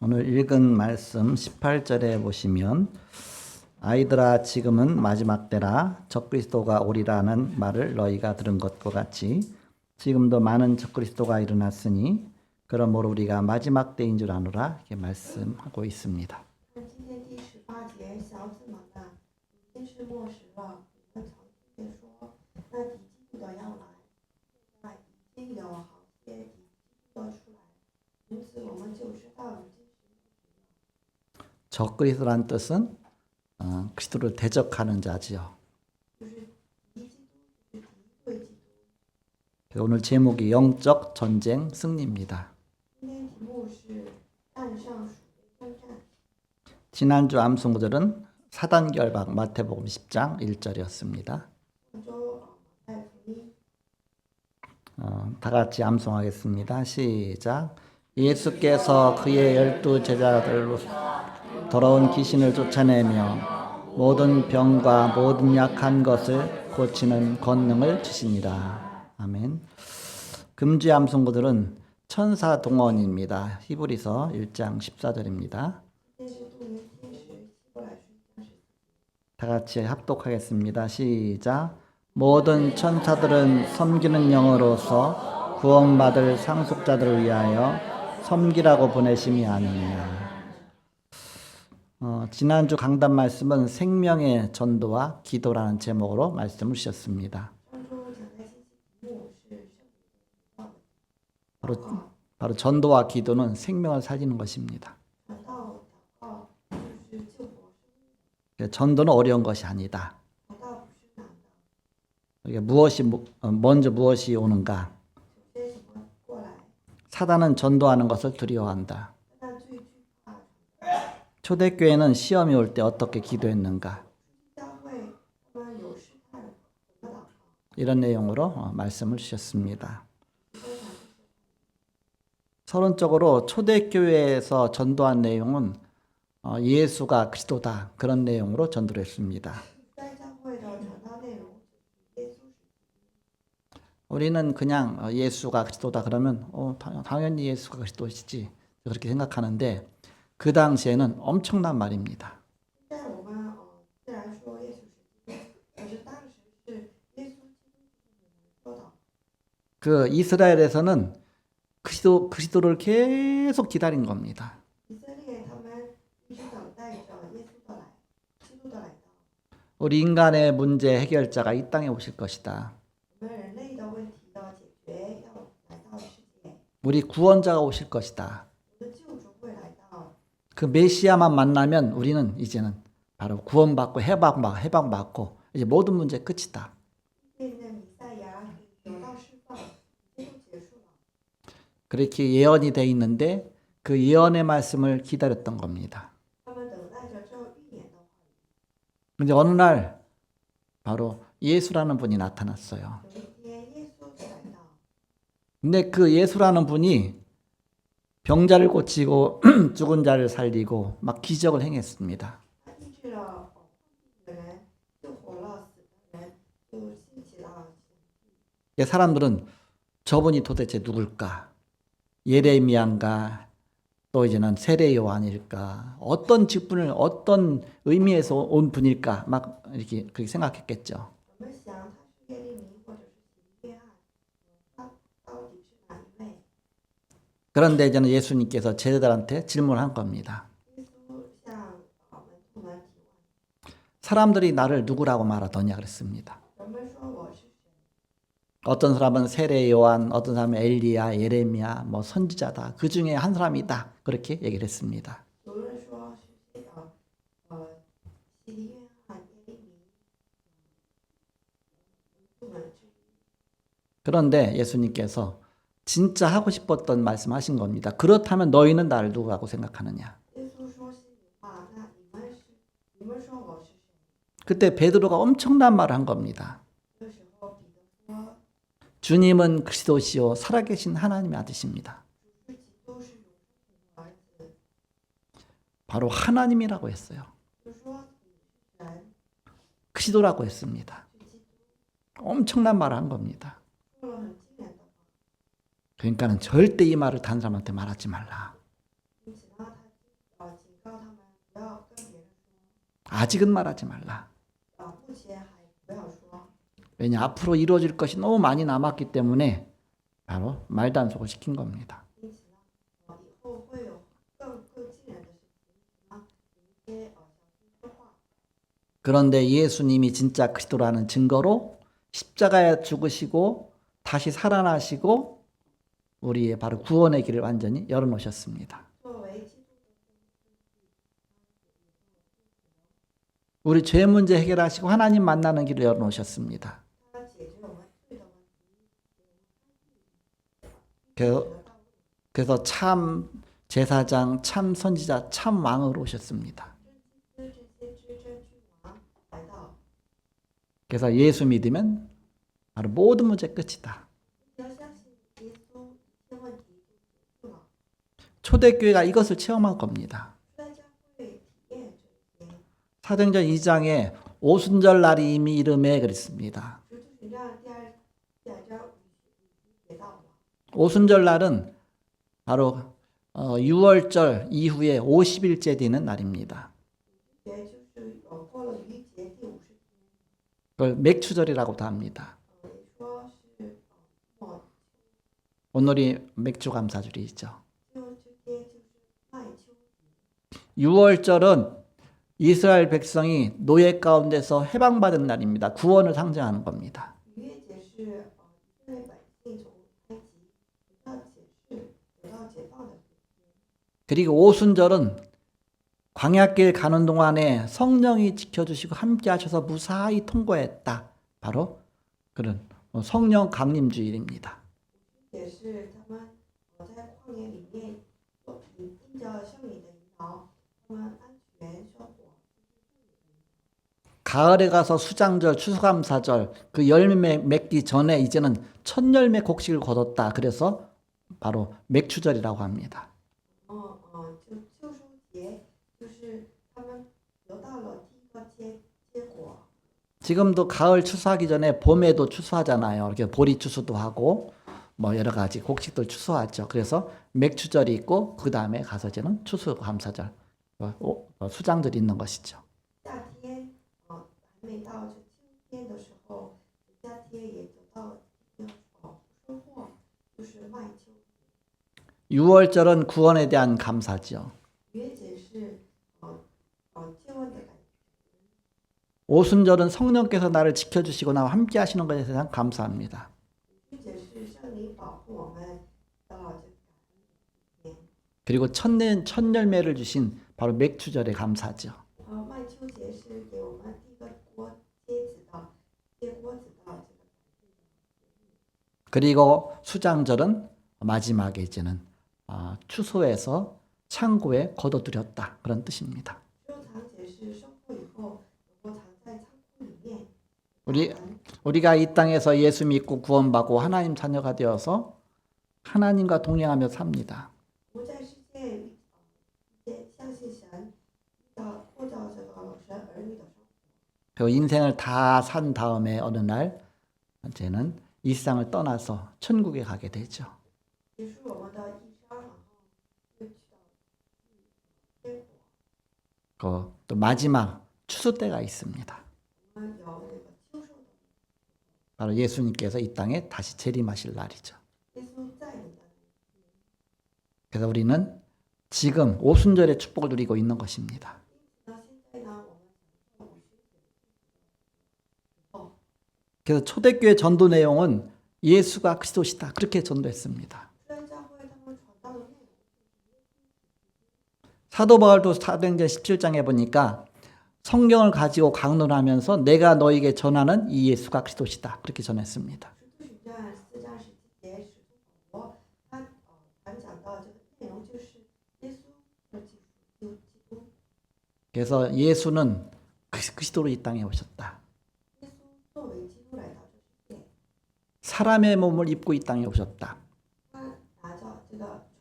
오늘 읽은 말씀 18절에 보시면 아이들아 지금은 마지막 때라 적그리스도가 오리라는 말을 너희가 들은 것과 같이 지금도 많은 적그리스도가 일어났으니 그러므로 우리가 마지막 때인 줄 아노라 이렇게 말씀하고 있습니다. 今天第18节小子们啊，如今是末时了，你们曾听见说，那敌基督的要来，现在已经有好些敌基督的出来，因此我们就知道如今是末时了。 적그리스도란 뜻은 그리스도를 대적하는 자지요. 오늘 제목이 영적 전쟁 승리입니다. 지난주 암송 구절은 사단 결박 마태복음 10장 1절이었습니다. 다 같이 암송하겠습니다. 시작. 예수께서 그의 12 제자들로 더러운 귀신을 쫓아내며 모든 병과 모든 약한 것을 고치는 권능을 주시니라. 아멘. 금주의 암송구들은 천사 동원입니다. 히브리서 1장 14절입니다. 다 같이 합독하겠습니다. 시작. 모든 천사들은 섬기는 영으로서 구원받을 상속자들을 위하여 섬기라고 보내심이 아니냐. 지난주 강단 말씀은 생명의 전도와 기도라는 제목으로 말씀을 주셨습니다. 바로 전도와 기도는 생명을 살리는 것입니다. 전도는 어려운 것이 아니다. 먼저 무엇이 오는가? 사단은 전도하는 것을 두려워한다. 초대교회는 시험이 올 때 어떻게 기도했는가? 이런 내용으로 말씀을 주셨습니다. 서론적으로 초대교회에서 전도한 내용은 예수가 그리스도다 그런 내용으로 전도를 했습니다. 우리는 그냥 예수가 그리스도다 그러면 당연히 예수가 그리스도시지 그렇게 생각하는데 그 당시에는 엄청난 말입니다. 그 이스라엘에서는 그리스도를 계속 기다린 겁니다. 우리 인간의 문제 해결자가 이 땅에 오실 것이다. 우리 구원자가 오실 것이다. 그 메시아만 만나면 우리는 이제는 바로 구원받고 해방받고 이제 모든 문제 끝이다. 그렇게 예언이 돼 있는데 그 예언의 말씀을 기다렸던 겁니다. 그런데 어느 날 바로 예수라는 분이 나타났어요. 근데 그 예수라는 분이 병자를 고치고 죽은 자를 살리고 막 기적을 행했습니다. 사람들은 저분이 도대체 누굴까? 예레미야인가? 또 이제는 세례 요한일까? 어떤 직분을 어떤 의미에서 온 분일까? 막 이렇게 그렇게 생각했겠죠. 그런데 이제는 예수님께서 제자들한테 질문한 겁니다. 사람들이 나를 누구라고 말하더냐 그랬습니다. 어떤 사람은 세례 요한, 어떤 사람은 엘리야, 예레미야, 뭐 선지자다. 그 중에 한 사람이다. 그렇게 얘기를 했습니다. 그런데 예수님께서 진짜 하고 싶었던 말씀하신 겁니다. 그렇다면 너희는 나를 누구라고 생각하느냐? 그때 베드로가 엄청난 말을 한 겁니다. 주님은 그리스도시요 살아계신 하나님의 아들이십니다. 바로 하나님이라고 했어요. 그리스도라고 했습니다. 엄청난 말을 한 겁니다. 그러니까는 절대 이 말을 다른 사람한테 말하지 말라. 아직은 말하지 말라. 目前还不要说， 왜냐 앞으로 이루어질 것이 너무 많이 남았기 때문에 바로 말단속을 시킨 겁니다. 因此呢，以后会有更惊人的事情啊，有一些小心说话。 그런데 예수님이 진짜 그리스도라는 증거로 십자가에 죽으시고 다시 살아나시고 우리의 바로 구원의 길을 완전히 열어놓으셨습니다. 作为基督的 우리 죄 문제 해결하시고 하나님 만나는 길을 열어놓으셨습니다. 他解决我们罪的问题， 그- 그래서 참 제사장, 참 선지자, 참 왕으로 오셨습니다. 真祭司、真先知、真君王来到。 그래서 예수 믿으면 바로 모든 문제 끝이다. 你要相信耶稣，一切问题就结束了。 초대교회가 이것을 체험한 겁니다. 大家会体验这些。 사도행전 2장에 오순절 날이 이미 이름에 그랬습니다. 使徒行传第2章写到了， 오순절 날은 바로 6월절 이후에 50일째 되는 날입니다. 节就是过了逾节第50天， 그걸 맥추절이라고도 합니다. 也说是末 오늘이 맥주 감사절이죠. 就这天就是麦秋节。 6월절은 이스라엘 백성이 노예 가운데서 해방받은 날입니다. 구원을 상징하는 겁니다. 逾越节是以色列百姓从埃及得到解释、得到解放的时间。 그리고 오순절은 광야길 가는 동안에 성령이 지켜주시고 함께 하셔서 무사히 통과했다. 바로 그런 성령 강림주일입니다. 也是他们在旷野里面因着圣灵的引导，他们安全生活。 가을에 가서 수장절, 추수감사절 그 열매 맺기 전에 이제는 첫 열매 곡식을 거뒀다. 그래서 바로 맥추절이라고 합니다. 就秋收节，就是他们得到了第一个结果。 지금도 가을 추수하기 전에 봄에도 추수하잖아요. 이렇게 보리 추수도 하고 뭐 여러 가지 곡식들 추수하죠. 그래서 맥추절이 있고 그 다음에 가서 이제는 추수감사절, 수장절이 있는 것이죠. 夏天还没到这秋天的时候，夏天也得到了收获，就是麦秋。 6월절은 구원에 대한 감사죠. 逾越节是借问的感觉。 오순절은 성령께서 나를 지켜주시고 나와 함께 하시는 것에 대한 감사합니다. 逾越节是圣灵保护我们到了这个感恩的一天。 그리고 첫 열매를 주신 바로 맥추절에 감사죠. 麦秋节是给我们第一个结果子的这个感谢的。 그리고 수장절은 마지막에 이제는 추수해서 창고에 거둬들였다. 그런 뜻입니다. 收藏节是收获以后，我藏在仓库里面。 우리가 이 땅에서 예수 믿고 구원받고 하나님 자녀가 되어서 하나님과 동행하며 삽니다. 我们在世界相信神，过着这个神儿女的生活。 그 인생을 다 산 다음에 어느 날 이제는 이 세상을 떠나서 천국에 가게 되죠. 结束我们的一生，然后又去到天国。 또 마지막 추수 때가 있습니다. 我们有那个秋收的， 바로 예수님께서 이 땅에 다시 재림하실 날이죠. 耶稣在你的。 그래서 우리는 지금 오순절의 축복을 누리고 있는 것입니다. 那现在呢，我们享受50节之后， 그래서 초대교회 전도 내용은 예수가 그리스도시다. 그렇게 전도했습니다. 虽然教会他们传道的内容。 사도 바울도 사도행전 17장에 보니까 성경을 가지고 강론을 하면서 내가 너에게 전하는 이 예수가 그리스도시다. 그렇게 전했습니다. 使徒行传4章17节，使徒保罗他传讲到这个内容就是耶稣的基督。 그래서 예수는 그리스도로 이 땅에 오셨다. 耶稣作为基督来到这世界， 사람의 몸을 입고 이 땅에 오셨다. 他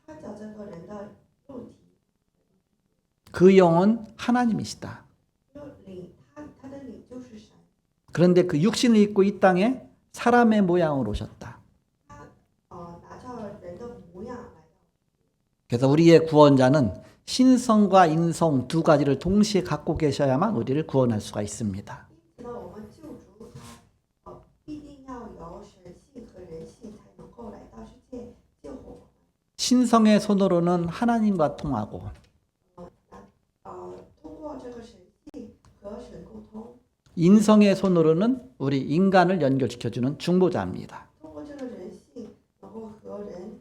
穿着这个人的肉体， 그 영은 하나님이시다. 就他的灵就是神。 그런데 그 육신을 입고 이 땅에 사람의 모양으로 오셨다. 他拿着人的模样来到。 그래서 우리의 구원자는 신성과 인성 두 가지를 동시에 갖고 계셔야만 우리를 구원할 수가 있습니다. 因此呢，我们救主他必定要有神性和人性，才能够来到世界救活我们。 신성의 손으로는 하나님과 통하고 通过这个神性和神沟通， 인성의 손으로는 우리 인간을 연결시켜주는 중보자입니다. 通过这个人性能够和人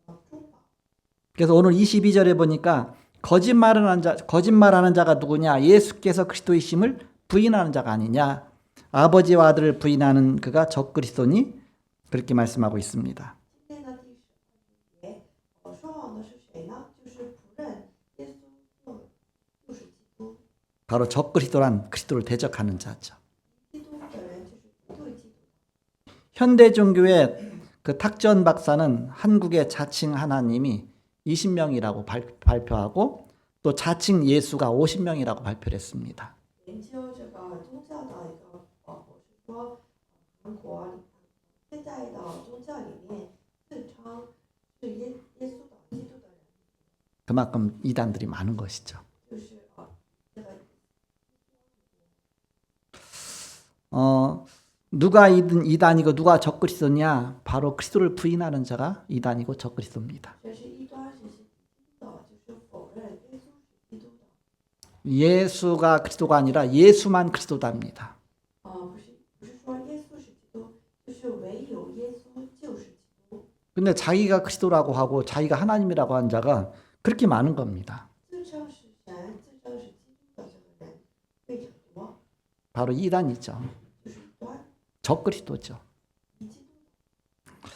中保。 그래서 오늘 22절에 보니까 거짓말하는 자가 누구냐? 예수께서 그리스도이심을 부인하는 자가 아니냐? 아버지와 아들을 부인하는 그가 적그리스도니? 그렇게 말씀하고 있습니다. 今天的第12节，说谎的是谁呢？就是不认耶稣就是基督， 바로 적그리스도란 그리스도를 대적하는 자죠. 基督的人就是不对基督。 현대 종교의 그 탁전 박사는 한국의 자칭 하나님이 20명이라고 발표하고 또 자칭 예수가 50명이라고 발표를 했습니다. 研究这个宗教的一个博士说，韩国现在的宗教里面自称是耶稣的基督的人， 그만큼 이단들이 많은 것이죠. 就是这个 누가 이단이고 누가 적그리스도냐? 바로 그리스도를 부인하는 자가 이단이고 적그리스도입니다. 这是异端，谁是基督的，就是否认耶稣是基督的。 예수가 그리스도가 아니라 예수만 그리스도답니다. 不是说耶稣是基督，就是唯有耶稣就是基督。 근데 자기가 그리스도라고 하고 자기가 하나님이라고 한 자가 그렇게 많은 겁니다. 自称是神、自称是基督的这个人非常多， 바로 이단이죠. 就是异端， 적그리스도죠. 以基督。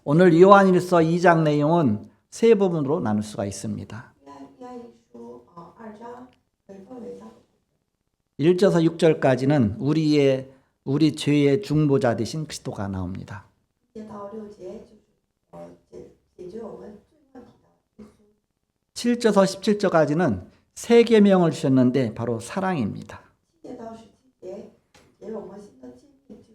오늘 요한일서 2장 내용은 세 부분으로 나눌 수가 있습니다. 约翰一书2章可以分为3个部分。 1절에서 6절까지는 우리 죄의 중보자 되신 그리스도가 나옵니다. 1节到6节就是解决我们罪问题的耶稣。 7절에서 17절까지는 세 계명을 주셨는데 바로 사랑입니다. 7节到17节给我们新的诫命，就是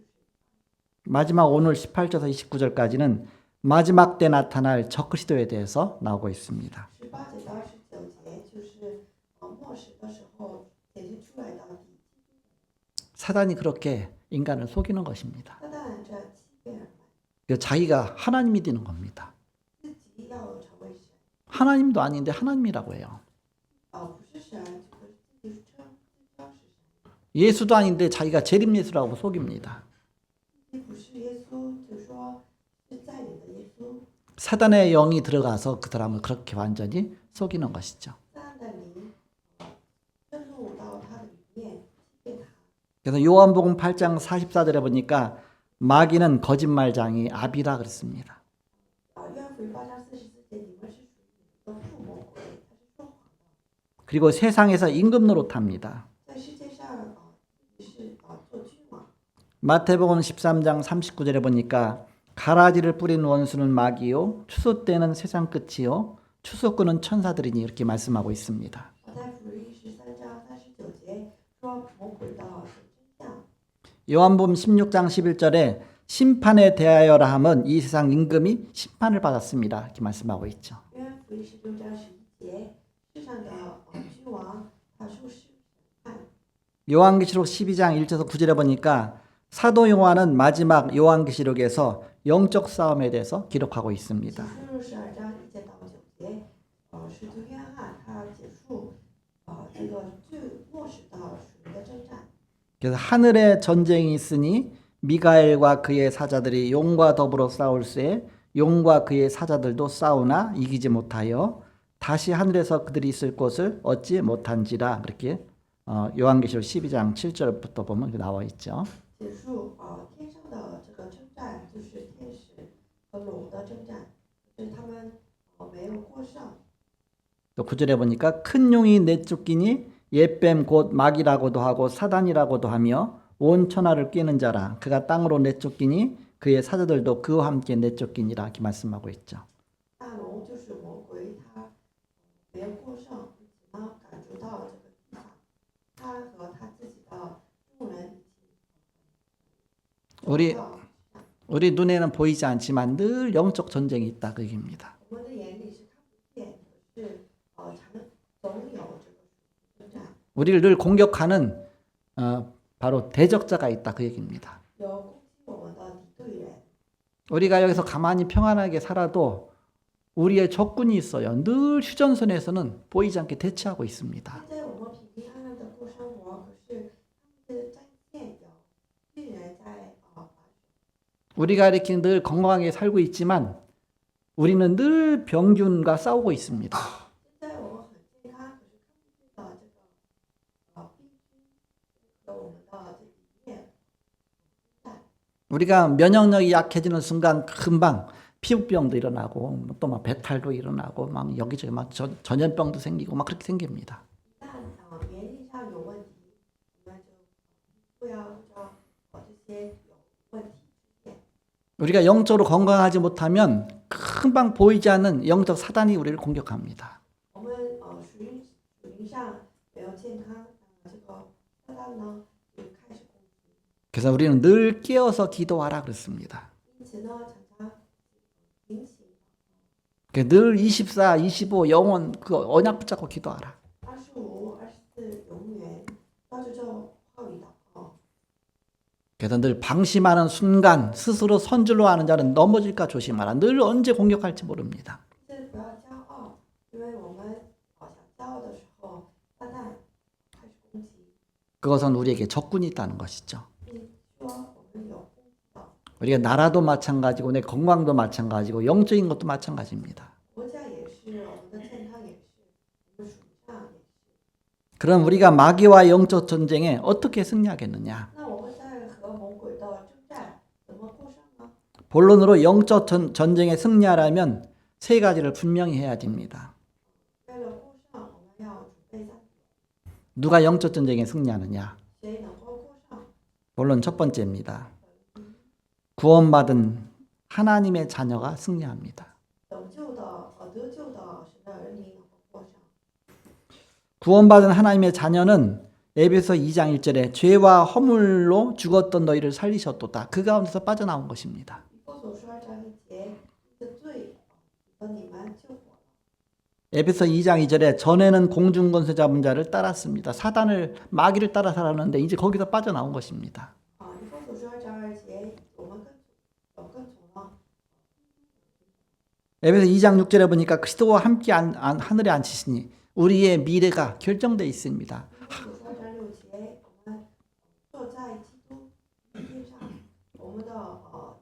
마지막 오늘 18절에서 29절까지는 마지막 때 나타날 적그리스도에 대해서 나오고 있습니다. 18节到19节就是末世的时候显现出来的底基督。 사단이 그렇게 인간을 속이는 것입니다. 撒旦这欺骗人们， 그래서 자기가 하나님이 되는 겁니다. 自己要成为神， 하나님도 아닌데 하나님이라고 해요. 不是神，就是自己自称是神。 예수도 아닌데 자기가 재림 예수라고 속입니다. 自己不是耶稣，就说是在你的耶稣。 사단의 영이 들어가서 그 사람을 그렇게 완전히 속이는 것이죠. 撒旦的灵深入到他的里面，欺骗他。 그래서 요한복음 8장 44절에 보니까 마귀는 거짓말장이 아비라 그랬습니다. 约翰福音8章44节，你们是属于你们的父魔鬼，他是说谎的， 그리고 세상에서 임금 노릇합니다. 在世界上是做君王。 마태복음 13장 39절에 보니까 가라지를 뿌린 원수는 마귀요 추수 때는 세상 끝이요 추수꾼은 천사들이니 이렇게 말씀하고 있습니다. 马太福音13章39节说魔鬼的真相。 요한복음 16장 11절에 심판에 대하여라 함은 이 세상 임금이 심판을 받았습니다. 이렇게 말씀하고 있죠. 约翰福音16章11节，世上的君王他受审判。 요한계시록 12장 1절에서 9절에 보니까 사도 요한은 마지막 요한계시록에서 영적 싸움에 대해서 기록하고 启 있습니다. 示录12章1节到9节，使徒约翰他结束这个最末世的属灵的征战。 그래서 하늘에 전쟁이 있으니 미가엘과 그의 사자들이 용과 더불어 싸울새 용과 그의 사자들도 싸우나 이기지 못하여 다시 하늘에서 그들이 있을 곳을 얻지 못한지라 그렇게 요한계시록 12장 7절부터 보면 나와 있죠. 结束天上的这个征战，就是天使和龙的征战，就是他们没有过胜。 또 9절에 보니까 큰 용이 내쫓기니 옛뱀 곧 마귀라고도 하고 사단이라고도 하며 온 천하를 꿰는 자라 그가 땅으로 내쫓기니 그의 사자들도 그와 함께 내쫓기니라 이렇게 말씀하고 있죠. 大龙就是魔鬼，他没有过胜，并且呢赶逐到这个地上，他和他自己的众人一起 우리 눈에는 보이지 않지만 늘 영적 전쟁이 있다 그 얘기입니다. 我们的眼里是看不见，可是 우리를 늘 공격하는 바로 대적자가 있다 그 얘기입니다. 有攻击我们的敌对人。 우리가 여기서 가만히 평안하게 살아도 우리의 적군이 있어요. 늘 휴전선에서는 보이지 않게 대치하고 있습니다. 现在我们平平安安的过生活，可是他们的战线有敌人在把守。 우리가 이렇게 늘 건강하게 살고 있지만 우리는 늘 병균과 싸우고 있습니다. 现在我们很健康，可是抗拒的这个病菌和我们的这一面。 우리가 면역력이 약해지는 순간 금방 피부병도 일어나고 또 막 배탈도 일어나고 막 여기저기 막 전염병도 생기고 막 그렇게 생깁니다. 一旦免疫力上有问题，我们就不要这些有问题出现。 우리가 영적으로 건강하지 못하면 금방 보이지 않는 영적 사단이 우리를 공격합니다. 我们属灵上没有健康，这个撒旦呢就开始攻击。 그래서 우리는 늘 깨어서 기도하라 그랬습니다. 因此呢，常常警醒。 늘 24, 25 영원 그 언약 붙잡고 기도하라. 25、24永远抓住这话语祷告。 그래서 늘 방심하는 순간 스스로 선줄로 하는 자는 넘어질까 조심하라. 늘 언제 공격할지 모릅니다. 是不要骄傲，因为我们好像骄傲的时候，撒旦开始攻击。 그것은 우리에게 적군이 있다는 것이죠. 并说我们有攻击的 우리가 나라도 마찬가지고 내 건강도 마찬가지고 영적인 것도 마찬가지입니다. 国家也是，我们的健康也是，我们属上也是。 그럼 우리가 마귀와 영적 전쟁에 어떻게 승리하겠느냐? 那我们在和魔鬼的征战怎么过胜呢？ 본론으로 영적 전쟁에 승리하려면 세 가지를 분명히 해야 됩니다. 为了过胜，我们要准备3点。 누가 영적 전쟁에 승리하느냐? 谁能够过胜？ 본론 첫 번째입니다. 구원받은 하나님의 자녀가 승리합니다. 得救的神的儿女能够过胜。 구원받은 하나님의 자녀는 에베소 2장 1절에 죄와 허물로 죽었던 너희를 살리셨도다. 그 가운데서 빠져나온 것입니다. 以弗所书2章1节，这罪和你们救活了。 에베소 2장 2절에 전에는 공중권세 잡은 자를 따랐습니다. 사단을 마귀를 따라 살았는데 이제 거기서 빠져나온 것입니다. 以弗所书2章2节，我们跟从了。 에베소 2장 6절에 보니까 그리스도와 함께 하늘에 앉히시니 우리의 미래가 결정되어 있습니다. 以弗所书2章6节，我们坐在基督天上，我们的后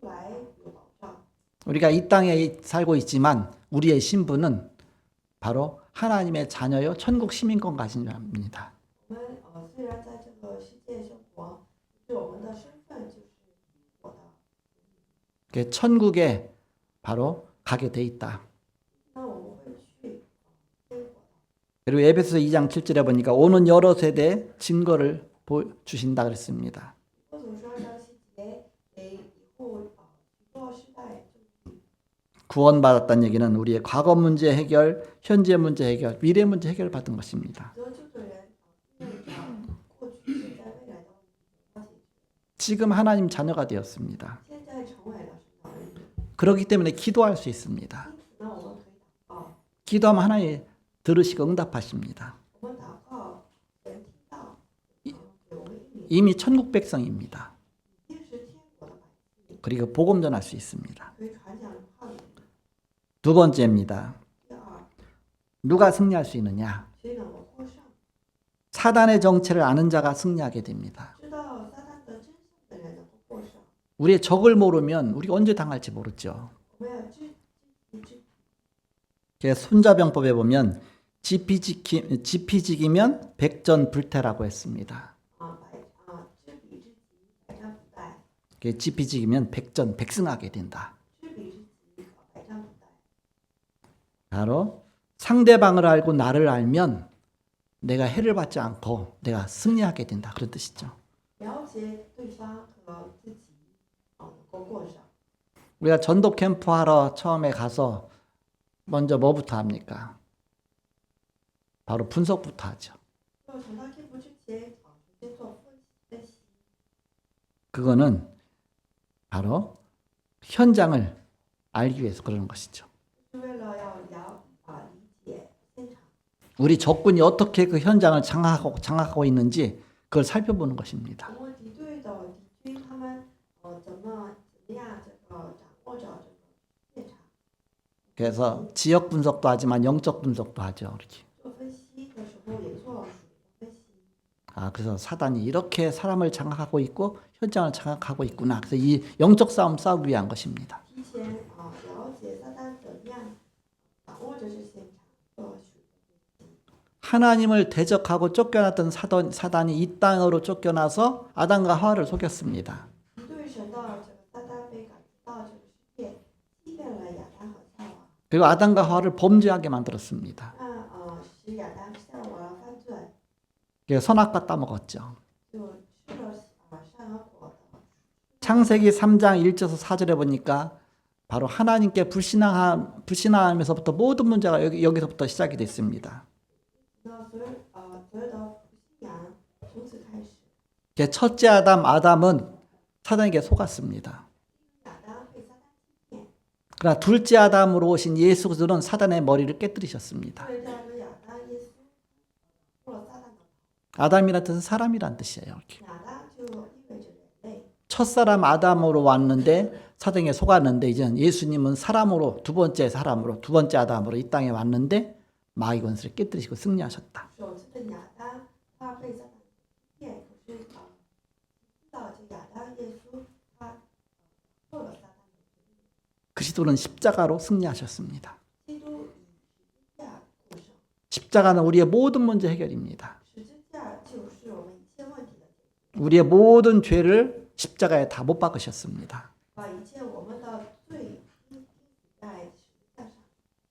来有保障。 우리가 이 땅에 살고 있지만 우리의 신분은 바로 하나님의 자녀요 천국 시민권 가진 자입니다. 我们虽然在这个世界生活，是我们的身份就是我的。 천국에 바로 가게 돼 있다. 那我们会去天国的。 그리고 에베소 2장 7절에 보니까 오는 여러 세대 증거를 주신다 그랬습니다. 以弗所书2章7节，给以后许多世代证据。 구원받았다는 얘기는 우리의 과거 문제 해결, 현재 문제 해결, 미래 문제 해결 받은 것입니다. 得救的人因为过去、现在、未来的问题得到解决， 지금 하나님 자녀가 되었습니다. 现在成为了神的儿女。 그렇기 때문에 기도할 수 있습니다. 因此呢，我们可以祷告， 기도하면 하나님 들으시고 응답하십니다. 我们祷告，神听到，给我们应允， 이미 천국 백성입니다. 已经是天国的百姓， 그리고 복음 전할 수 있습니다. 可以传讲话语。 두 번째입니다. 第二， 누가 승리할 수 있느냐? 谁能够过胜？ 사단의 정체를 아는 자가 승리하게 됩니다. 知道撒旦的真相的人能够过胜。 우리의 적을 모르면 우리가 언제 당할지 모르죠. 我们要知己。 그래서 손자병법에 보면 지피지기면 백전불태라고 했습니다. 知彼知己，百战不殆。 지피지기면 백승하게 된다. 知彼知己，百战不殆。 바로 상대방을 알고 나를 알면 내가 해를 받지 않고 내가 승리하게 된다. 그런 뜻이죠. 了解对方和自己，能够过胜。 우리가 전도 캠프 하러 처음에 가서 먼저 뭐부터 합니까? 바로 분석부터 하죠. 就从他天赋之前，首先做分析。 그거는 바로 현장을 알기 위해서 그러는 것이죠. 是为了要理解现场。 우리 적군이 어떻게 그 현장을 장악하고 있는지 그걸 살펴보는 것입니다. 通过敌对的敌军他们怎么样掌握着这个现场， 그래서 지역 분석도 하지만 영적 분석도 하죠. 이렇게. 做分析的时候也做属灵的分析。 그래서 사단이 이렇게 사람을 장악하고 있고 현장을 장악하고 있구나. 그래서 이 영적 싸움 싸우기 위한 것입니다. 提前了解撒旦怎么样掌握着这现场，做属灵的分析。 하나님을 대적하고 쫓겨났던 사단이 이 땅으로 쫓겨나서 아담과 하와를 속였습니다. 敌对神的这个撒旦被赶到这个世界，欺骗了亚当和夏娃， 그리고 아담과 하와를 범죄하게 만들었습니다. 让使亚当夏娃犯罪， 그래서 선악과 따먹었죠. 就吃了善恶果的。 창세기 3장 1절에서 4절에 보니까 바로 하나님께 불신하면서부터 모든 문제가 여기서부터 시작이 됐습니다. 那所有的不信仰从此开始， 첫째 아담은 사단에게 속았습니다. 亚当被撒旦欺骗， 그러나 둘째 아담으로 오신 예수 그리스도는 사단의 머리를 깨뜨리셨습니다. 为了亚当耶稣破了撒旦的头。 아담이란 뜻은 사람이란 뜻이에요. 이렇게. 亚当就意味着人类， 첫사람 아담으로 왔는데 사단에게 속았는데 이제는 예수님은 사람으로 두 번째 아담으로 이 땅에 왔는데 마귀 권세를 깨뜨리시고 승리하셨다. 首次的亚当他被撒旦欺骗，可是知道这亚当耶稣他破了撒旦的权力， 그리스도는 십자가로 승리하셨습니다. 基督以十字架获胜， 십자가는 우리의 모든 문제 해결입니다. 十字架就是我们一切问题的解决， 우리의 모든 죄를 십자가에 다 못 박으셨습니다. 把一切我们的罪钉在十字架上，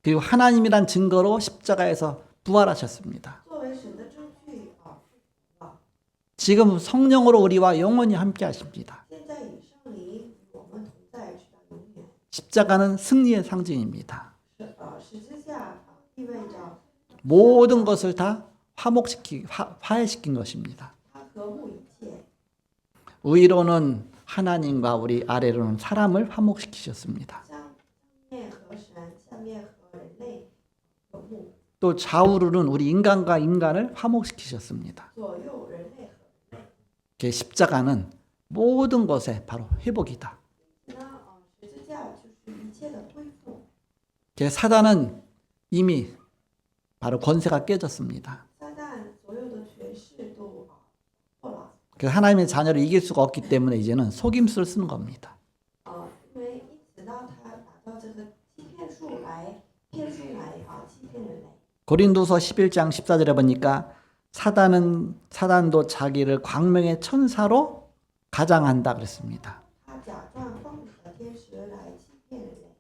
그리고 하나님이란 증거로 십자가에서 부활하셨습니다. 作为神的证据지금 성령으로 우리와 영원히 함께 하십니다. 现在以圣灵与我们同在，直到永远。 십자가는 승리의 상징입니다. 十字架意味着 모든 것을 다 화해시킨 것입니다. 它和睦一切， 위로는 하나님과 우리 아래로는 사람을 화목시키셨습니다. 上面和神，下面和人类和睦， 또 좌우로는 우리 인간과 인간을 화목시키셨습니다. 左右人类和人类。 그 십자가는 모든 것의 바로 회복이다. 那十字架就是一切的恢复。 그 사단은 이미 바로 권세가 깨졌습니다. 撒旦所有的权势都破了， 그래서 하나님의 자녀를 이길 수가 없기 때문에 이제는 속임수를 쓰는 겁니다. 因为因此呢，他打造这个欺骗术来骗术来欺骗人类。 고린도서 11장 14절에 보니까 사단도 자기를 광명의 천사로 가장한다 그랬습니다. 他假装光明的天使来欺骗人类，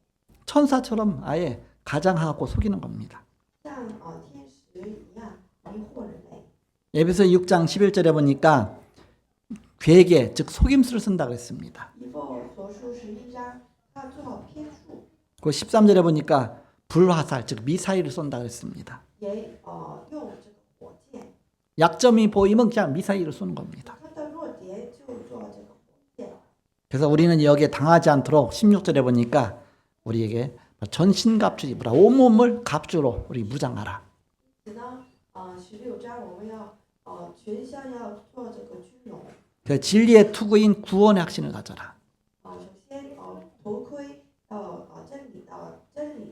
천사처럼 아예 가장하고 속이는 겁니다. 像天使一样迷惑人类。 에베소 6장 11절에 보니까 괴계 즉 속임수를 쓴다 그랬습니다. 以弗所书11章，他做骗术， 그 13절에 보니까 불화살 즉 미사일을 쏜다 그랬습니다. 也用这个火箭， 약점이 보이면 그냥 미사일을 쏘는 겁니다. 他的弱点就做这个火箭。 그래서 우리는 여기에 당하지 않도록 16절에 보니까 우리에게 전신갑주 입으라 온몸을 갑주로 우리 무장하라. 因此呢，16章我们要全项要做这个军容。 그 진리의 투구인 구원의 확신을 가져라. 首先头盔到真理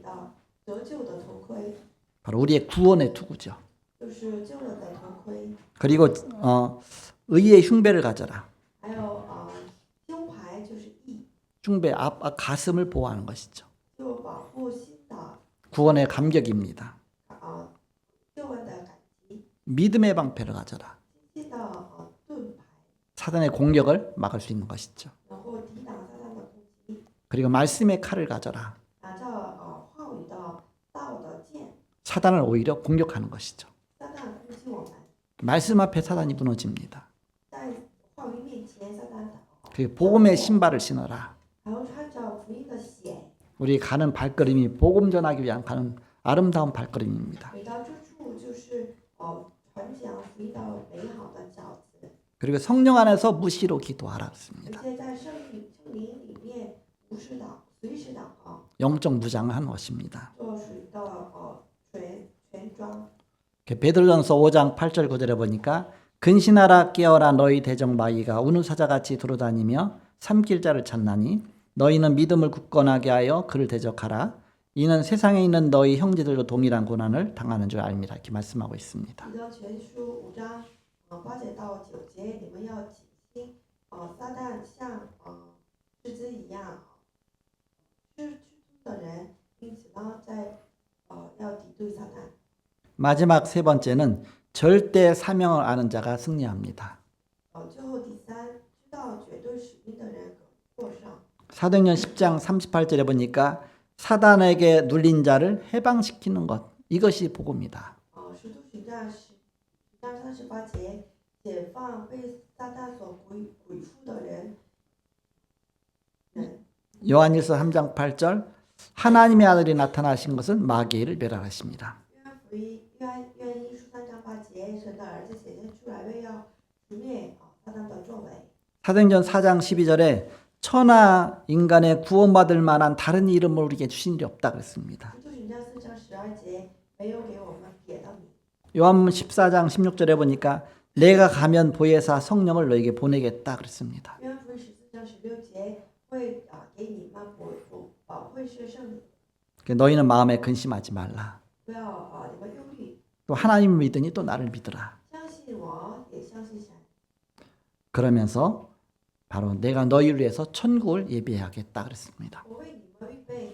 的得救的头盔， 바로 우리의 구원의 투구죠. 就是救了的头盔， 그리고 의의 흉배를 가져라. 还有胸牌就是义， 흉배 가슴을 보호하는 것이죠. 就保护心的 구원의 감격입니다. 救恩的感激， 믿음의 방패를 가져라. 信心的盾牌， 사단의 공격을 막을 수 있는 것이죠. 然后抵挡撒旦的攻击， 그리고 말씀의 칼을 가져라. 拿着话语的道的剑， 사단을 오히려 공격하는 것이죠. 撒旦攻击我们， 말씀 앞에 사단이 무너집니다. 在话语面前撒旦倒， 그리고 복음의 신발을 신어라. 还要穿着福音的鞋， 우리 가는 발걸음이 복음 전하기 위한 가는 아름다운 발걸음입니다. 每到之处就是传讲福音的美好的饺子， 그리고 성령 안에서 무시로 기도하라 而 그랬습니다. 且在圣灵里面无视随时祷告， 영적 무장을 한 것입니다. 做属于的全装。 베드로전서 5장 8절 9절에 보니까 근신하라 깨어라 너희 대적 마귀가 우는 사자같이 돌아다니며 삼킬 자를 찾나니 너희는 믿음을 굳건하게 하여 그를 대적하라. 이는 세상에 있는 너희 형제들도 동일한 고난을 당하는 줄 압니다. 이렇게 말씀하고 있습니다. 彼得前书5章8节到9节，你们要谨心撒旦像狮子一样吃醋的人，因此呢，要敌对撒旦。 마지막 세 번째는 절대 사명을 아는 자가 승리합니다. 最后第三，知道绝对使命的人获胜。 사도행전 10장 38절에 보니까 사단에게 눌린 자를 해방시키는 것, 이것이 복음이다. 使徒行传10章38节，解放被撒旦所鬼附的人。 요한일서 3장 8절 하나님의 아들이 나타나신 것은 마귀를 멸하십니다. 约一书3章8节，神的儿子显现出来，为要除灭撒旦的作为。 사도행전 4장 12절에 천하 인간의 구원받을 만한 다른 이름을 우리에게 주신 일이 없다 그랬습니다. 使徒行传4章12节，没有给我们别的名。 요한복음 14장 16절에 보니까 내가 가면 보혜사 성령을 너에게 보내겠다 그랬습니다. 约翰福音14章16节会给你们保惠师圣灵， 너희는 마음에 근심하지 말라. 不要你们忧虑， 또 하나님을 믿으니 또 나를 믿으라. 相信我，也相信神。 그러면서 바로 내가 너희를 위해서 천국을 예비하겠다 그랬습니다. 我为你们预备，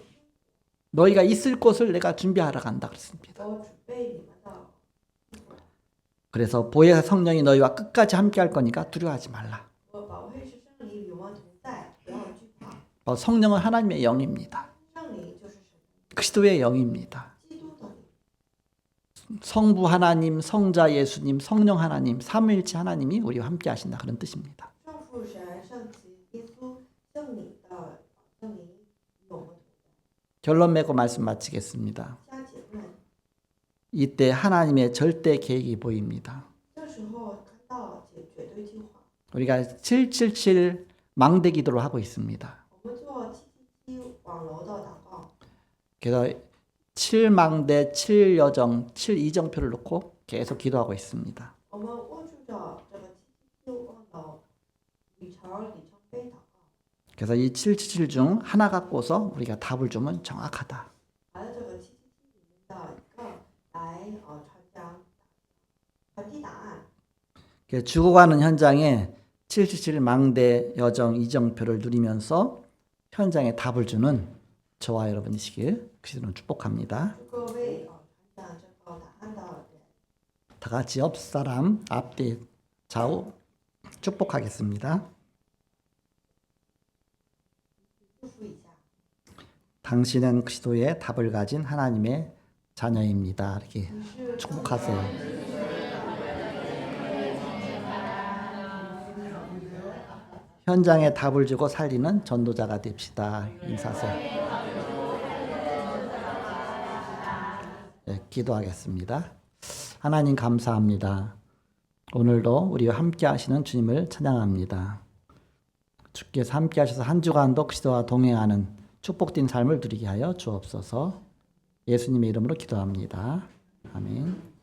너희가 있을 곳을 내가 준비하러 간다 그랬습니다. 我准备你们的。 그래서 보혜사 성령이 너희와 끝까지 함께 할 거니까 두려워하지 말라. 我保惠师圣灵与我们同在，不要惧怕。 성령은 하나님의 영입니다. 圣灵就是神， 그리스도의 영입니다. 基督的灵。 성부 하나님, 성자 예수님, 성령 하나님, 삼위일체 하나님이 우리와 함께 하신다 그런 뜻입니다. 圣父神、圣子耶稣、圣灵的圣灵与我们同在。 결론 맺고 말씀 마치겠습니다. 下结论， 이때 하나님의 절대 계획이 보입니다. 这时候看到绝对计划。 우리가 777 망대 기도를 하고 있습니다. 我们做777网楼的祷告， 그래서 7망대, 7여정, 7이정표를 놓고 계속 기도하고 있습니다. 我们握住着这个777网楼里程碑祷告。 그래서 이 777 중 하나 갖고서 우리가 답을 주면 정확하다. 还有这个777里面的一个来传递答案。 그래서 죽어가는 현장에 777 망대, 여정, 이정표를 누리면서 현장에 답을 주는 저와 여러분이시길 그리스도는 축복합니다. 各位传讲这个答案的人， 다 같이 옆 사람 앞뒤 좌우 축복하겠습니다. 祝福一下。 당신은 그리스도의 답을 가진 하나님의 자녀입니다. 이렇게 你是 축복하세요. 현장에 답을 주고 살리는 전도자가 됩시다. 인사하세요. 네, 기도하겠습니다. 하나님 감사합니다. 오늘도 우리와 함께 하시는 주님을 찬양합니다. 주께서 함께 하셔서 한 주간도 그리스도와 동행하는 축복된 삶을 누리게 하여 주옵소서. 예수님의 이름으로 기도합니다. 아멘.